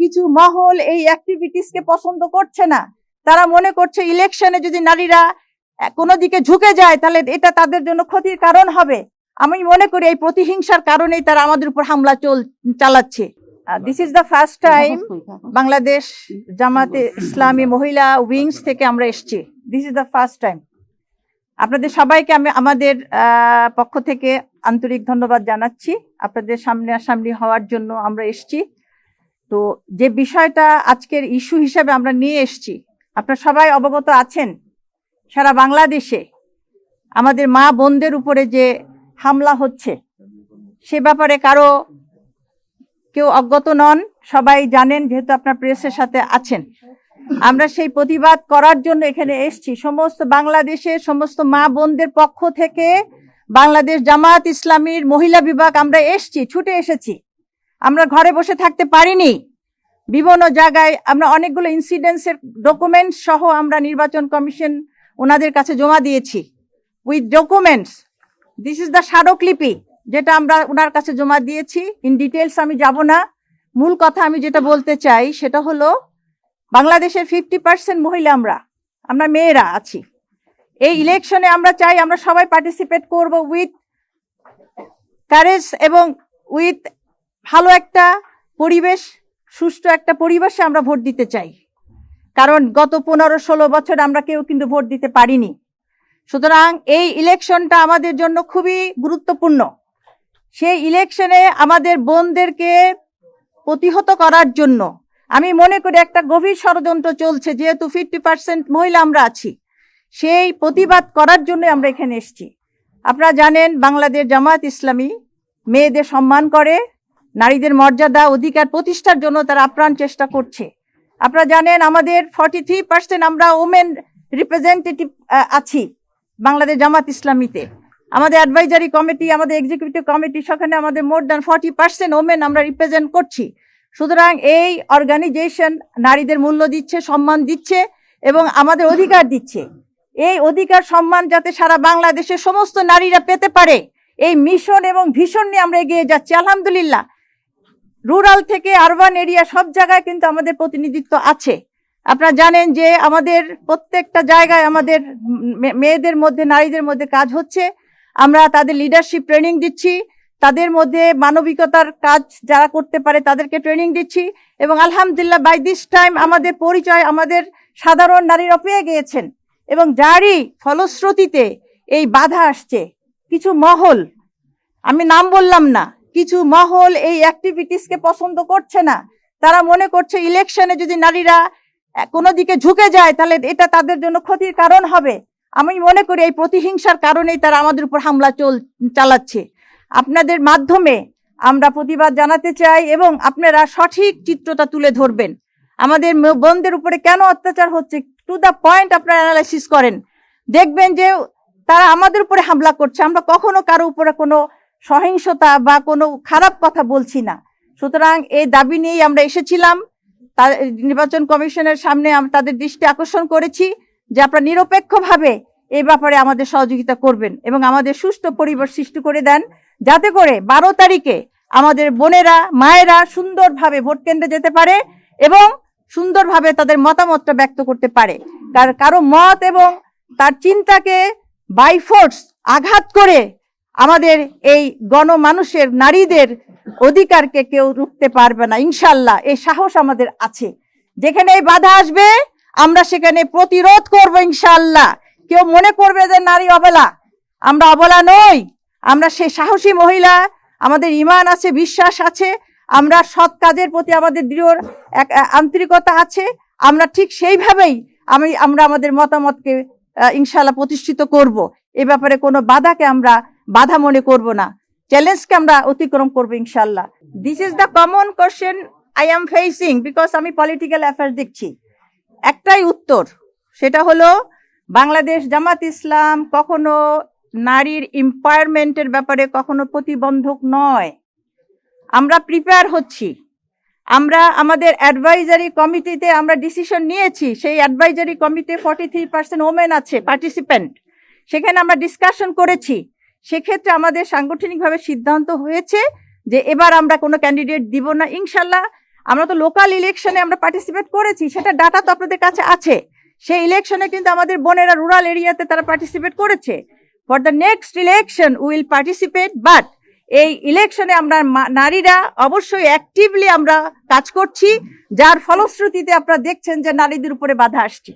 কিছু মহল এই অ্যাক্টিভিটিসকে পছন্দ করছে না। তারা মনে করছে ইলেকশনে যদি নারীরা কোনো দিকে ঝুঁকে যায় তাহলে এটা তাদের জন্য ক্ষতির কারণ হবে। আমি মনে করি এই প্রতিহিংসার কারণেই তারা আমাদের উপর হামলা চালাচ্ছে। This is the first time Bangladesh জামাতে ইসলামী মহিলা উইংস থেকে আমরা এসেছি। This is the first time. আপনাদের সবাইকে আমি আমাদের পক্ষ থেকে আন্তরিক ধন্যবাদ জানাচ্ছি। আপনাদের সামনাসামনি হওয়ার জন্য আমরা এসেছি। তো যে বিষয়টা আজকের ইস্যু হিসেবে আমরা নিয়ে এসেছি, আপনারা সবাই অবগত আছেন, সারা বাংলাদেশে আমাদের মা বোনদের উপরে যে হামলা হচ্ছে সে ব্যাপারে কেউ অজ্ঞাত নন, সবাই জানেন, যেহেতু আপনার প্রেসের সাথে আছেন। আমরা সেই প্রতিবাদ করার জন্য এখানে এসেছি। সমস্ত বাংলাদেশের সমস্ত মা বোনদের পক্ষ থেকে বাংলাদেশ জামাত ইসলামীর মহিলা বিভাগ আমরা এসেছি, ছুটে এসেছি। আমরা ঘরে বসে থাকতে পারিনি। বিভিন্ন জায়গায় আমরা অনেকগুলো ইনসিডেন্টসের ডকুমেন্টস সহ আমরা নির্বাচন কমিশন ওনাদের কাছে জমা দিয়েছি with documents. This is the স্মারকলিপি যেটা আমরা ওনার কাছে জমা দিয়েছি। ইন ডিটেলস আমি যাব না। মূল কথা আমি যেটা বলতে চাই সেটা হলো বাংলাদেশের 50% মহিলা আমরা মেয়েরা আছি। এই ইলেকশনে আমরা চাই আমরা সবাই পার্টিসিপেট করব উইথ কারেজ এবং উইথ ভালো একটা পরিবেশ, সুষ্ঠু একটা পরিবেশে আমরা ভোট দিতে চাই। কারণ গত 15-16 বছর আমরা কেউ কিন্তু ভোট দিতে পারিনি। সুতরাং এই ইলেকশনটা আমাদের জন্য খুবই গুরুত্বপূর্ণ। সেই ইলেকশনে আমাদের বোনদেরকে প্রতিহত করার জন্য আমি মনে করি একটা গভীর ষড়যন্ত্র চলছে। যেহেতু 50% মহিলা আমরা আছি, সেই প্রতিবাদ করার জন্য আমরা এখানে এসেছি। আপনারা জানেন বাংলাদেশ জামাত ইসলামী মেয়েদের সম্মান করে, নারীদের মর্যাদা অধিকার প্রতিষ্ঠার জন্য তারা আপ্রাণ চেষ্টা করছে। আপনারা জানেন আমাদের 43% আমরা ওমেন রিপ্রেজেন্টেটিভ আছি বাংলাদেশ জামাত ইসলামীতে। আমাদের অ্যাডভাইজারি কমিটি, আমাদের এক্সিকিউটিভ কমিটি, সেখানে আমাদের মোর দ্যান 40% ওমেন আমরা রিপ্রেজেন্ট করছি। সুতরাং এই অর্গানাইজেশন নারীদের মূল্য দিচ্ছে, সম্মান দিচ্ছে এবং আমাদের অধিকার দিচ্ছে। এই অধিকার সম্মান যাতে সারা বাংলাদেশের সমস্ত নারীরা পেতে পারে, এই মিশন এবং ভিশন নিয়ে আমরা এগিয়ে যাচ্ছি। আলহামদুলিল্লাহ, রুরাল থেকে আরবান এরিয়া সব জায়গায় কিন্তু আমাদের প্রতিনিধিত্ব আছে। আপনারা জানেন যে আমাদের প্রত্যেকটা জায়গায় আমাদের মেয়েদের মধ্যে, নারীদের মধ্যে কাজ হচ্ছে। আমরা তাদের লিডারশিপ ট্রেনিং দিচ্ছি, তাদের মধ্যে মানবিকতার কাজ যারা করতে পারে তাদেরকে ট্রেনিং দিচ্ছি। এবং আলহামদুলিল্লাহ বাই দিস টাইম আমাদের পরিচয় আমাদের সাধারণ নারীরা পেয়ে গিয়েছেন। এবং যারই ফলশ্রুতিতে এই বাধা আসছে, কিছু মহল, আমি নাম বললাম না, কিছু মহল এই অ্যাক্টিভিটিসকে পছন্দ করছে না। তারা মনে করছে ইলেকশনে যদি নারীরা কোনো দিকে ঝুঁকে যায় তাহলে এটা তাদের জন্য ক্ষতির কারণ হবে। আমি মনে করি এই প্রতিহিংসার কারণেই তারা আমাদের উপর হামলা চালাচ্ছে। আপনাদের মাধ্যমে আমরা প্রতিবাদ জানাতে চাই এবং আপনারা সঠিক চিত্রটা তুলে ধরবেন। আমাদের বোনদের উপরে কেন অত্যাচার হচ্ছে টু দ্য পয়েন্ট আপনারা অ্যানালাইসিস করেন, দেখবেন যে তারা আমাদের উপরে হামলা করছে। আমরা কখনো কারো উপরে কোনো সহিংসতা বা কোনো খারাপ কথা বলছি না। সুতরাং এই দাবি নিয়েই আমরা এসেছিলাম। নির্বাচন কমিশনের সামনে তাদের দৃষ্টি আকর্ষণ করেছি যে আপনারা নিরপেক্ষভাবে এই ব্যাপারে আমাদের সহযোগিতা করবেন এবং আমাদের সুষ্ঠু পরিবেশ সৃষ্টি করে দেন, যাতে করে 12 তারিখে আমাদের বোনেরা, মায়েরা সুন্দরভাবে ভোট কেন্দ্রে যেতে পারে এবং সুন্দরভাবে তাদের মতামতটা ব্যক্ত করতে পারে। কারো মত এবং তার চিন্তাকে বাই ফোর্স আঘাত করে আমাদের এই গণমানুষের, নারীদের অধিকারকে কেউ রুখতে পারবে না। ইনশাল্লাহ এই সাহস আমাদের আছে। যেখানে এই বাধা আসবে আমরা সেখানে প্রতিরোধ করব ইনশাল্লাহ। কেউ মনে করবে যে নারী অবলা, আমরা অবলা নই। আমরা সেই সাহসী মহিলা, আমাদের ঈমান আছে, বিশ্বাস আছে, আমরা সৎ কাজের প্রতি আমাদের দৃঢ় আন্তরিকতা আছে। আমরা ঠিক সেইভাবেই আমরা আমাদের মতামতকে ইনশাল্লাহ প্রতিষ্ঠিত করব। এ ব্যাপারে কোনো বাধাকে আমরা বাধা মনে করব না, চ্যালেঞ্জকে আমরা অতিক্রম করবো ইনশাল্লাহ। This is the common question I am facing, because আমি পলিটিক্যাল অ্যাফেয়ার্স দেখছি। একটাই উত্তর, সেটা হলো বাংলাদেশ জামাত ইসলাম কখনো নারীর এম্পাওয়ারমেন্টের ব্যাপারে কখনো প্রতিবন্ধক নয়। আমরা প্রিপেয়ার হচ্ছি। আমরা আমাদের অ্যাডভাইজারি কমিটিতে আমরা ডিসিশন নিয়েছি। সেই অ্যাডভাইজারি কমিটিতে 43% ওমেন আছে পার্টিসিপেন্ট। সেখানে আমরা ডিসকাশন করেছি। সেক্ষেত্রে আমাদের সাংগঠনিকভাবে সিদ্ধান্ত হয়েছে যে এবার আমরা কোনো ক্যান্ডিডেট দিব না। ইনশাল্লাহ আমরা তো লোকাল ইলেকশনে আমরা পার্টিসিপেট করেছি, সেটা ডাটা তো আপনাদের কাছে আছে। সেই ইলেকশনে কিন্তু আমাদের বোনেরা রুরাল এরিয়াতে তারা পার্টিসিপেট করেছে। For the next election will participate, but এই ইলেকশনে আমরা নারীরা অবশ্যই অ্যাক্টিভলি আমরা কাজ করছি, যার ফলশ্রুতিতে আপনারা দেখছেন যে নারীদের উপরে বাধা আসছে।